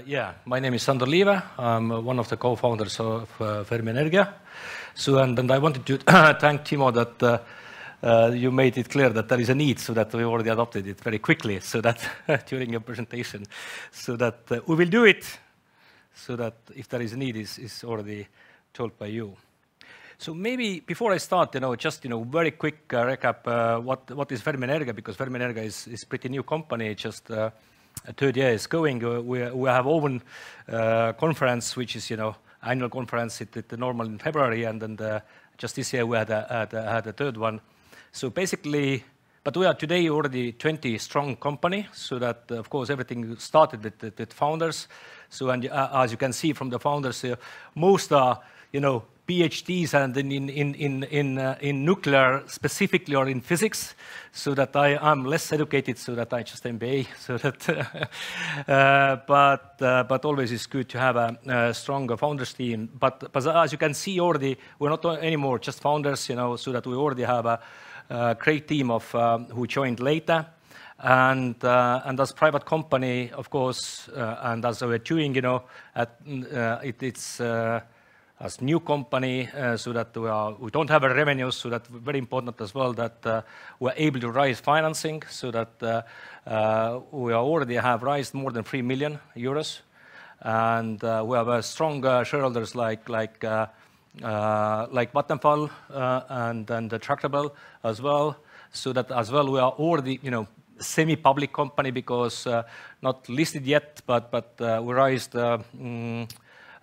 Yeah, my name is Sandor Liive. I'm one of the co-founders of Fermi Energia. So, and I wanted to thank Timo that you made it clear that there is a need, so that we already adopted it very quickly, so that during your presentation, so that we will do it, so that if there is a need, is already told by you. So maybe before I start, just very quick recap what is Fermi Energia, because Fermi Energia is pretty new company, just a third year is going. We have open conference, which is annual conference. It's normal in February, and then just this year we had a third one. So basically, but we are today already 20 strong company. So that of course everything started with founders. So and as you can see from the founders, most are PhDs and in nuclear specifically, or in physics, so that I'm less educated, so that I just MBA, so that but always it's good to have a stronger founders team. But as you can see already, we're not anymore just founders, so that we already have a great team of who joined later. And as private company, of course, and as we're doing, it's as new company, so that we don't have a revenue, so that's very important as well, that we're able to raise financing, so that we already have raised more than 3 million euros, and we have strong shareholders like Vattenfall and the Tractable as well, so that as well we are already semi-public company, because not listed yet, but we raised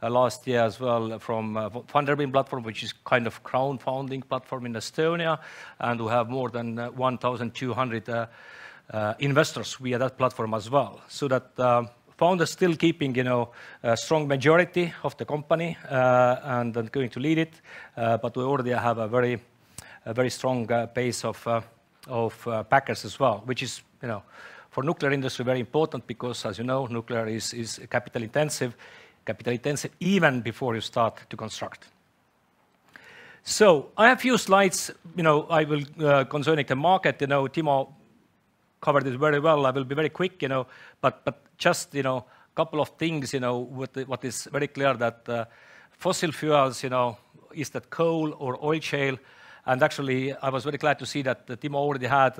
last year as well from Funderbeam platform, which is kind of crowdfunding platform in Estonia, and we have more than 1,200 investors via that platform as well. So that founders still keeping a strong majority of the company and then going to lead it, but we already have a very strong base of backers as well, which is for nuclear industry very important, because as you know, nuclear is capital intensive even before you start to construct. So I have a few slides, I will concerning the market. Timo covered it very well. I will be very quick, but just a couple of things. What is very clear, that fossil fuels, is that coal or oil shale, and actually I was very glad to see that Timo already had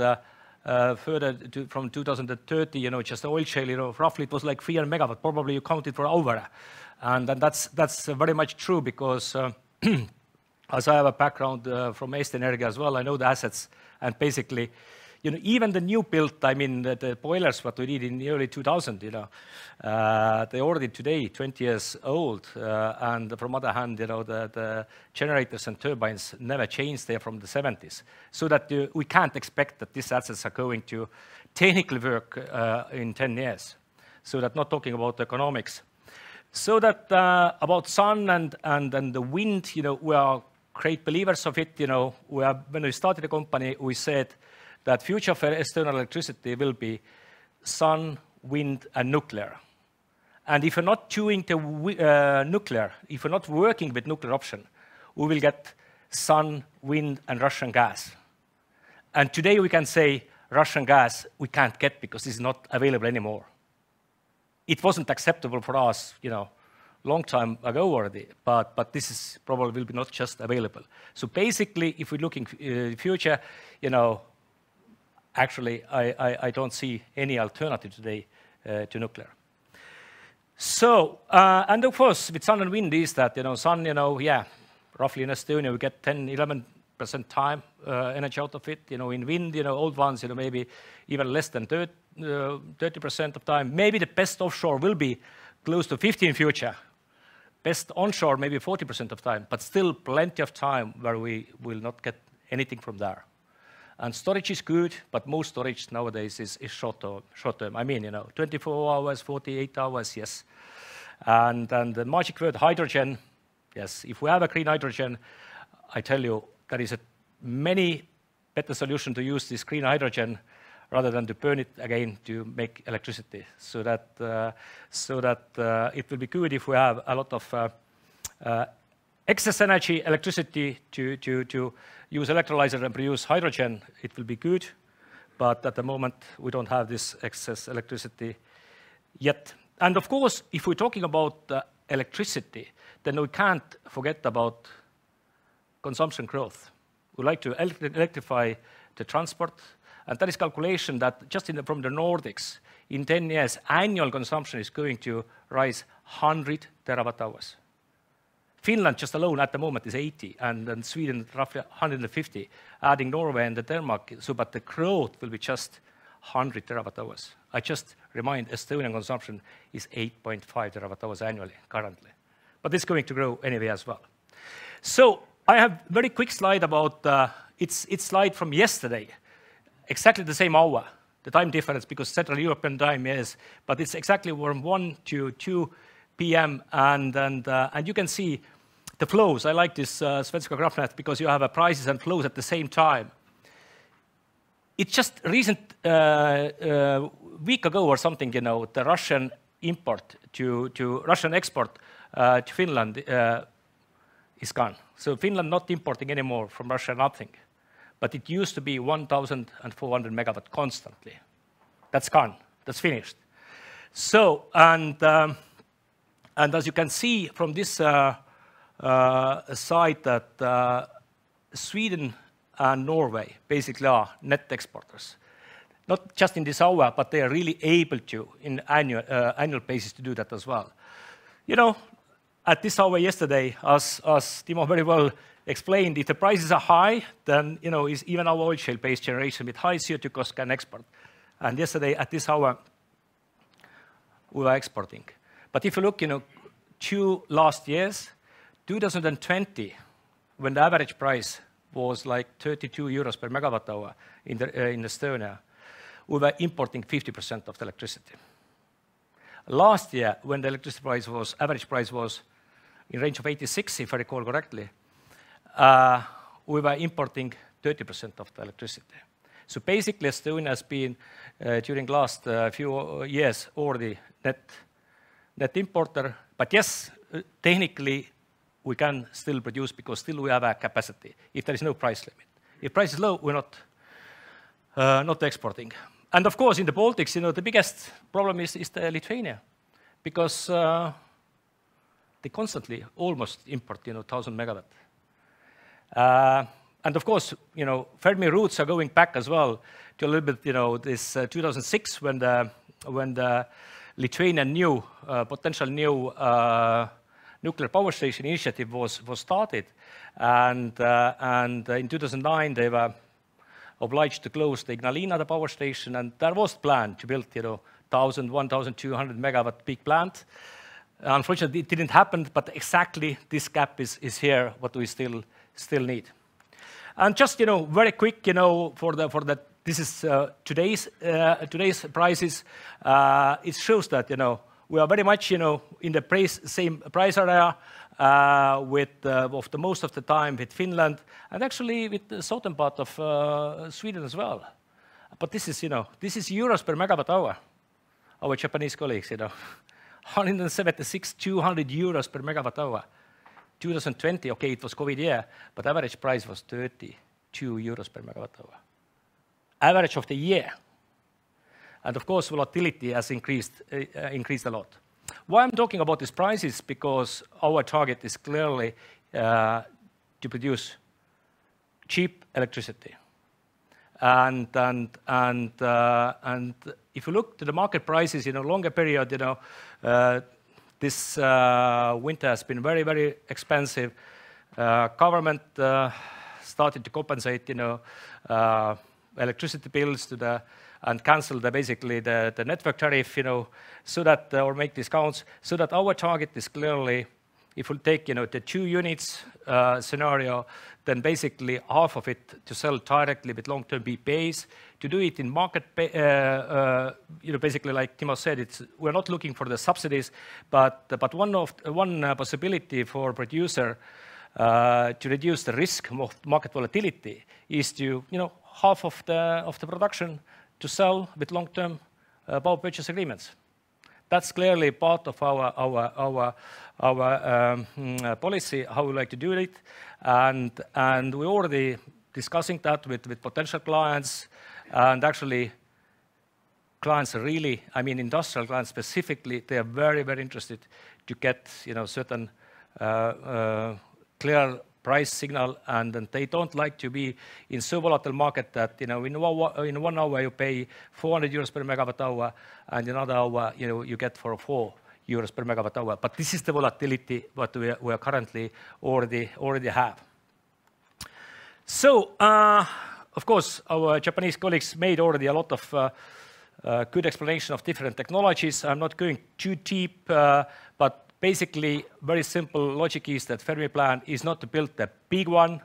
further from 2030, just oil shale, roughly it was like 300 megawatt. Probably you counted for over, and that's very much true, because as I have a background from Estonia as well, I know the assets, and basically, even the new built, the boilers what we did in the early 2000, they already today 20 years old, and from other hand, the generators and turbines never changed there from the 70s, so that we can't expect that these assets are going to technically work in 10 years. So that not talking about economics. So that about sun and the wind, we are great believers of it. When we started the company, we said that future for external electricity will be sun, wind, and nuclear. And if you're not doing the nuclear, if you're not working with nuclear option, we will get sun, wind, and Russian gas. And today we can say Russian gas we can't get, because it's not available anymore. It wasn't acceptable for us, long time ago already, but this is probably will be not just available. So basically, if we're looking future, actually, I don't see any alternative today to nuclear. So, and of course, with sun and wind is that, sun, roughly in Estonia, we get 10–11% time energy out of it. In wind, old ones, maybe even less than 30% of time. Maybe the best offshore will be close to 50 in future. Best onshore, maybe 40% of time, but still plenty of time where we will not get anything from there. And storage is good, but most storage nowadays is short term. 24 hours, 48 hours, yes. And the magic word hydrogen, yes. If we have a green hydrogen, I tell you, there is a many better solution to use this green hydrogen rather than to burn it again to make electricity. So that it will be good if we have a lot of excess energy, electricity to use electrolyzer and produce hydrogen. It will be good, but at the moment we don't have this excess electricity yet. And of course, if we're talking about electricity, then we can't forget about consumption growth. We like to electrify the transport, and that is calculation that just from the Nordics, in 10 years, annual consumption is going to rise 100 terawatt hours. Finland just alone at the moment is 80, and then Sweden roughly 150, adding Norway and Denmark. So, but the growth will be just 100 terawatt hours. I just remind Estonian consumption is 8.5 terawatt hours annually currently. But it's going to grow anyway as well. So I have a very quick slide about, it's slide from yesterday, exactly the same hour, the time difference because Central European time is, but it's exactly from 1 to 2 p.m. And you can see the flows. I like this Svenska Kraftnät because you have prices and flows at the same time. It's just recent week ago or something, you know, the Russian import to Russian export to Finland is gone. So Finland not importing anymore from Russia, nothing. But it used to be 1,400 megawatt constantly. That's gone. That's finished. So, and as you can see from this side that Sweden and Norway basically are net exporters. Not just in this hour, but they are really able to, in annual basis, to do that as well. You know, at this hour yesterday, as Timo very well explained, if the prices are high, then, you know, is even our oil shale-based generation with high CO2 cost can export. And yesterday, at this hour, we were exporting. But if you look, you know, 2 last years, 2020, when the average price was like 32 euros per megawatt hour in Estonia, we were importing 50% of the electricity. Last year, when the electricity price was, average price was in range of 86, if I recall correctly, we were importing 30% of the electricity. So basically, Estonia has been, during last few years, already net importer. But yes, technically, we can still produce because still we have a capacity if there is no price limit. If price is low, we're not exporting. And of course, in the Baltics, you know, the biggest problem is the Lithuania, because they constantly almost import, you know, 1,000 megawatt. And of course, you know, Fermi roots are going back as well to a little bit, you know, this 2006 when the Lithuanian new potential new nuclear power station initiative was started, and in 2009 they were obliged to close the Ignalina, the power station, and there was plan to build, you know, 1,200 megawatt big plant. Unfortunately, it didn't happen, but exactly this gap is here, what we still need. And just, you know, very quick, you know, for the this is today's prices. It shows that, you know, we are very much, you know, in the same price area with of the most of the time with Finland and actually with the southern part of Sweden as well. But this is, you know, this is euros per megawatt hour. Our Japanese colleagues, you know, 176, 200 euros per megawatt hour. 2020, okay, it was COVID year, but average price was 32 euros per megawatt hour. Average of the year. And of course, volatility has increased a lot. Why I'm talking about these prices? Because our target is clearly to produce cheap electricity. And if you look to the market prices in a longer period, you know, this winter has been very, very expensive. Government started to compensate, you know, electricity bills to the and cancel basically the network tariff, you know, so that or make discounts, so that our target is clearly, if we take, you know, the 2 units scenario, then basically half of it to sell directly with long-term PPAs, to do it in market, you know, basically like Timo said, we're not looking for the subsidies, but one possibility for producer to reduce the risk of market volatility is to, you know, half of the production to sell with long-term power purchase agreements. That's clearly part of our policy, how we like to do it, and we're already discussing that with potential clients, and actually clients are really, I mean, industrial clients specifically, they are very, very interested to get, certain clear price signal, and then they don't like to be in so volatile market that, in 1 hour you pay 400 euros per megawatt hour, and in another hour, you get for 4 euros per megawatt hour. But this is the volatility what we are currently already have. So, of course, our Japanese colleagues made already a lot of good explanation of different technologies. I'm not going too deep, but basically, very simple logic is that Fermi plan is not to build the big one.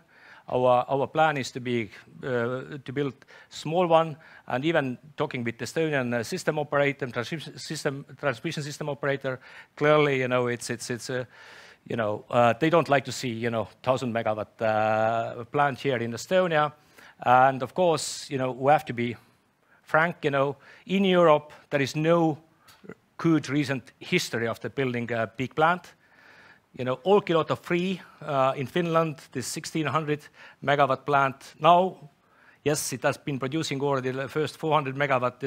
Our plan is to build small one, and even talking with the Estonian system operator, transmission system operator, clearly, they don't like to see, 1,000 megawatt plant here in Estonia. And of course, we have to be frank, in Europe, there is no good recent history of the building a big plant. Olkiluoto 3 in Finland, this 1,600 megawatt plant. Now, yes, it has been producing already the first 400 megawatt,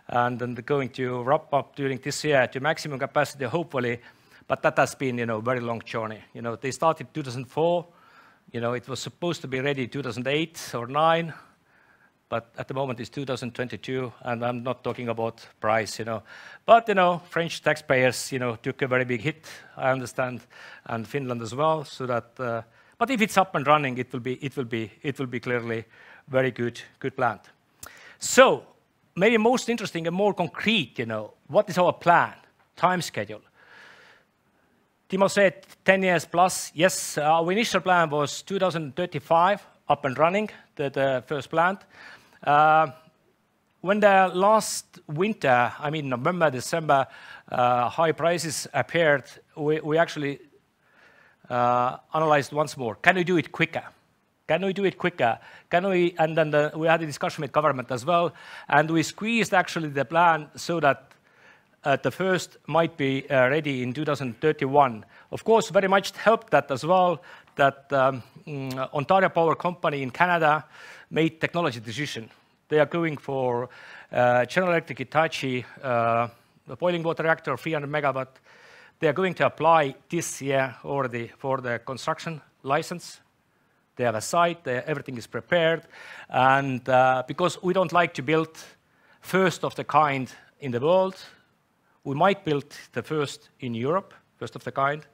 and then going to wrap up during this year to maximum capacity, hopefully. But that has been, very long journey. They started 2004. It was supposed to be ready 2008 or 9. But at the moment it's 2022, and I'm not talking about price, But, French taxpayers, took a very big hit, I understand, and Finland as well. So that, but if it's up and running, it will be clearly very good plant. So, maybe most interesting and more concrete, what is our plan, time schedule? Timo said 10 years plus. Yes, our initial plan was 2035, up and running, the first plant. When the last winter, I mean November, December, high prices appeared, we actually analyzed once more. Can we do it quicker? Can we do it quicker? And then we had a discussion with government as well, and we squeezed actually the plan so that the first might be ready in 2031. Of course, very much helped that as well, that Ontario Power Company in Canada made technology decision. They are going for General Electric Hitachi boiling water reactor, 300 megawatt. They are going to apply this year already for the construction license. They have a site, everything is prepared. And because we don't like to build first of the kind in the world, we might build the first in Europe, first of the kind.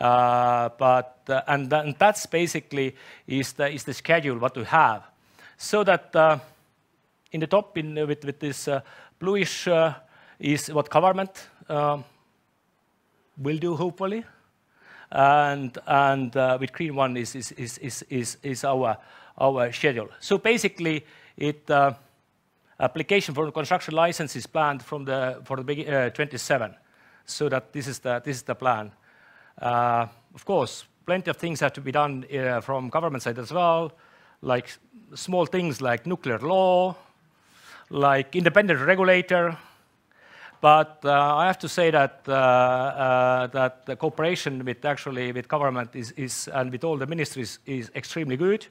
And that's basically is the schedule what we have. So that in the top, with this bluish is what government will do, hopefully, and with green one is our schedule. So basically, application for the construction license is planned for the 27. So that this is the plan. Of course, plenty of things have to be done from government side as well, like small things like nuclear law, like independent regulator. But I have to say that that the cooperation with government is and with all the ministries is extremely good.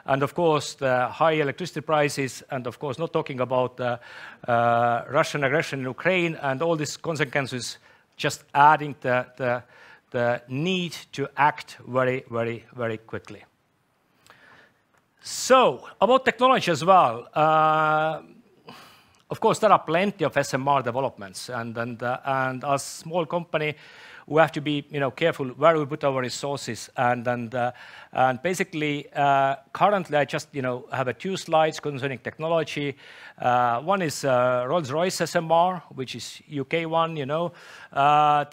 And of course, the high electricity prices, and of course, not talking about Russian aggression in Ukraine and all these consequences, just adding the need to act very, very, very quickly. So, about technology as well. Of course, there are plenty of SMR developments, and as small company, we have to be careful where we put our resources. And basically, currently, I just have 2 slides concerning technology. One is Rolls-Royce SMR, which is UK one. They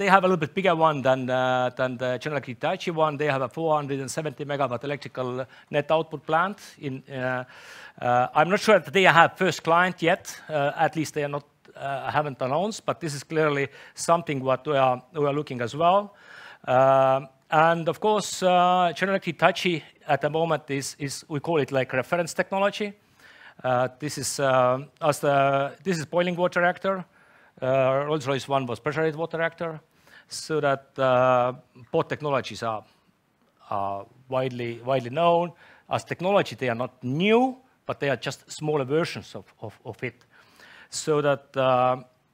have a little bit bigger one than the General Hitachi one. They have a 470 megawatt electrical net output plant. I'm not sure that they have first client yet. At least they are not. Haven't announced, but this is clearly something what we are looking as well. And of course, General Hitachi at the moment is we call it like reference technology. This is boiling water reactor. Rolls-Royce one was pressurized water reactor. So that both technologies are widely known as technology. They are not new, but they are just smaller versions of it. So that,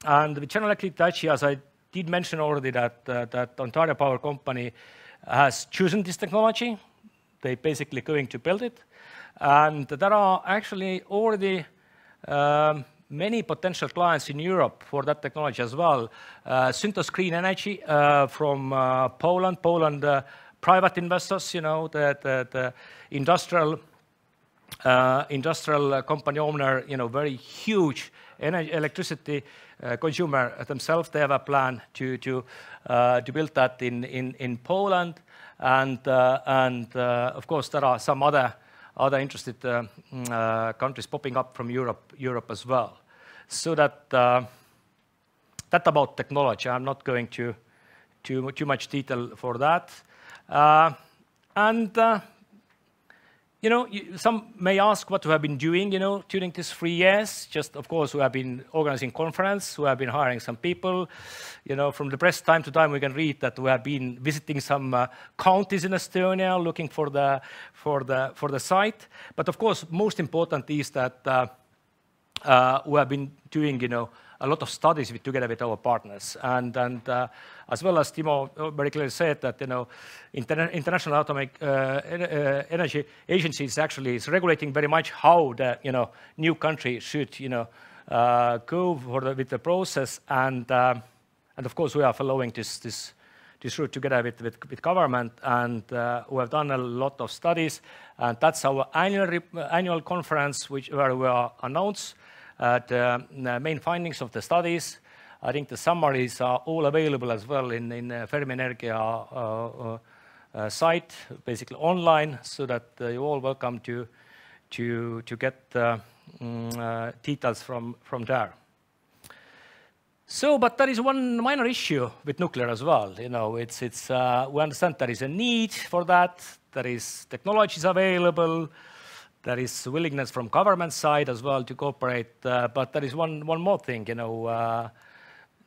and with General Electric Hitachi, as I did mention already, that Ontario Power Company has chosen this technology. They're basically going to build it. And there are actually already many potential clients in Europe for that technology as well. Synthos Green Energy from Poland. Private investors, you know, the industrial company owner, you know, very huge electricity consumer themselves. They have a plan to build that in Poland, and of course there are some other interested countries popping up from Europe as well. So that about technology. I'm not going to too much detail for that. You know, some may ask what we have been doing, you know, during these 3 years. Just, of course, we have been organizing conference, we have been hiring some people. You know, from the press, time to time, we can read that we have been visiting some counties in Estonia, looking for the site. But of course, most important is that we have been doing, you know, a lot of studies together with our partners, and as well as Timo very clearly said that, you know, International Atomic Energy Agency is actually regulating very much how the, you know, new country should, you know, go with the process, and of course we are following this route together with government, and we have done a lot of studies, and that's our annual conference where we are announced the main findings of the studies. I think the summaries are all available as well in Fermi Energia site, basically online, so that you're all welcome to get details from there. So, but there is one minor issue with nuclear as well. You know, we understand there is a need for that. There is technologies available. There is willingness from government side as well to cooperate, but there is one more thing, you know,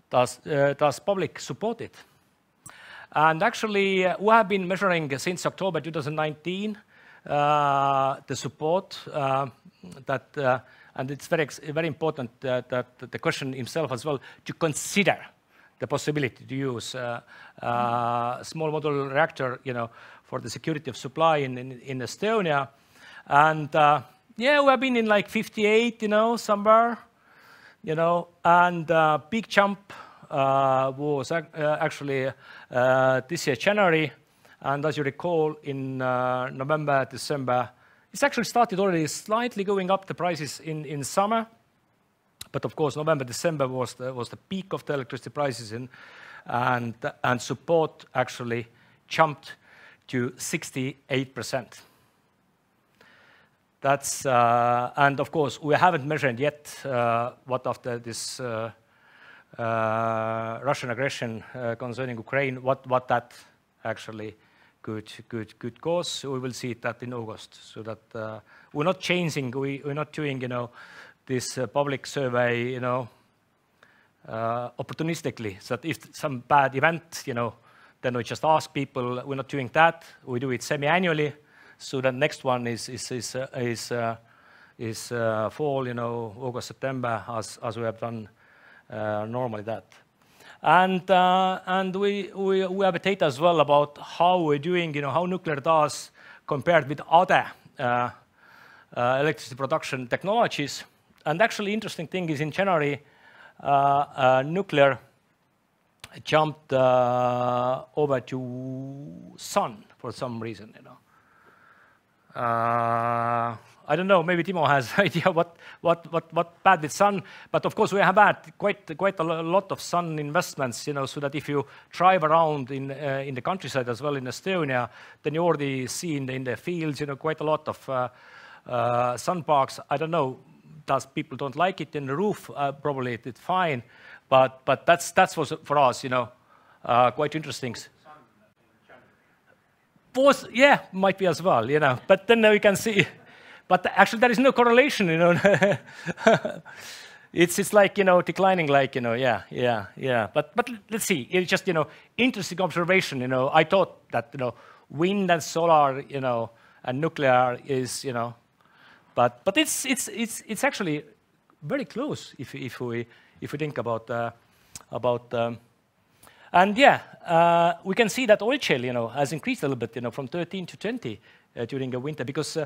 does public support it? And actually, we have been measuring since October 2019 the support and it's very important that the question himself as well to consider the possibility to use small modular reactor, you know, for the security of supply in Estonia. And yeah, we have been in like 58, you know, somewhere, you know, and big jump was actually this year, January. And as you recall, in November, December, it's actually started already slightly going up the prices in summer. But of course, November, December was the peak of the electricity prices, and support actually jumped to 68%. That's, and of course, we haven't measured yet what after this Russian aggression concerning Ukraine, what that actually could cause. So we will see that in August. So that we're not changing, we're not doing, you know, this public survey, you know, opportunistically. So that if some bad event, you know, then we just ask people. We're not doing that. We do it semi-annually. So the next one is fall, you know, August, September, as we have done normally that. And we have a data as well about how we're doing, you know, how nuclear does compared with other electricity production technologies. And actually, interesting thing is in January, nuclear jumped over to sun for some reason, you know. I don't know, maybe Timo has idea what bad with sun, but of course we have had quite a lot of sun investments, you know, so that if you drive around in the countryside as well in Estonia, then you already see in the fields, you know, quite a lot of sun parks. I don't know, people don't like it in the roof, probably it's fine, but that's for us, you know, quite interesting. Yeah, might be as well, you know, but then we can see, but actually there is no correlation, you know. It's like, you know, declining, like, you know, yeah. But let's see, it's just, you know, interesting observation, you know. I thought that, you know, wind and solar, you know, and nuclear is, you know, but it's actually very close if we think about and yeah, we can see that oil shale, has increased a little bit, from 13 to 20 during the winter, because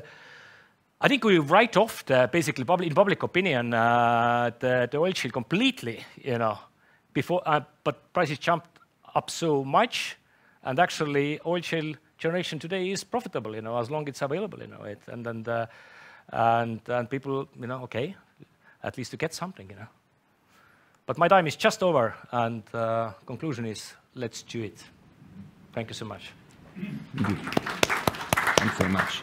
I think we write off basically in public opinion the oil shale completely, before, but prices jumped up so much, and actually oil shale generation today is profitable, as long as it's available, and people, okay, at least to get something, But my time is just over, and conclusion is, let's do it. Thank you so much. Thank you. Thanks very much.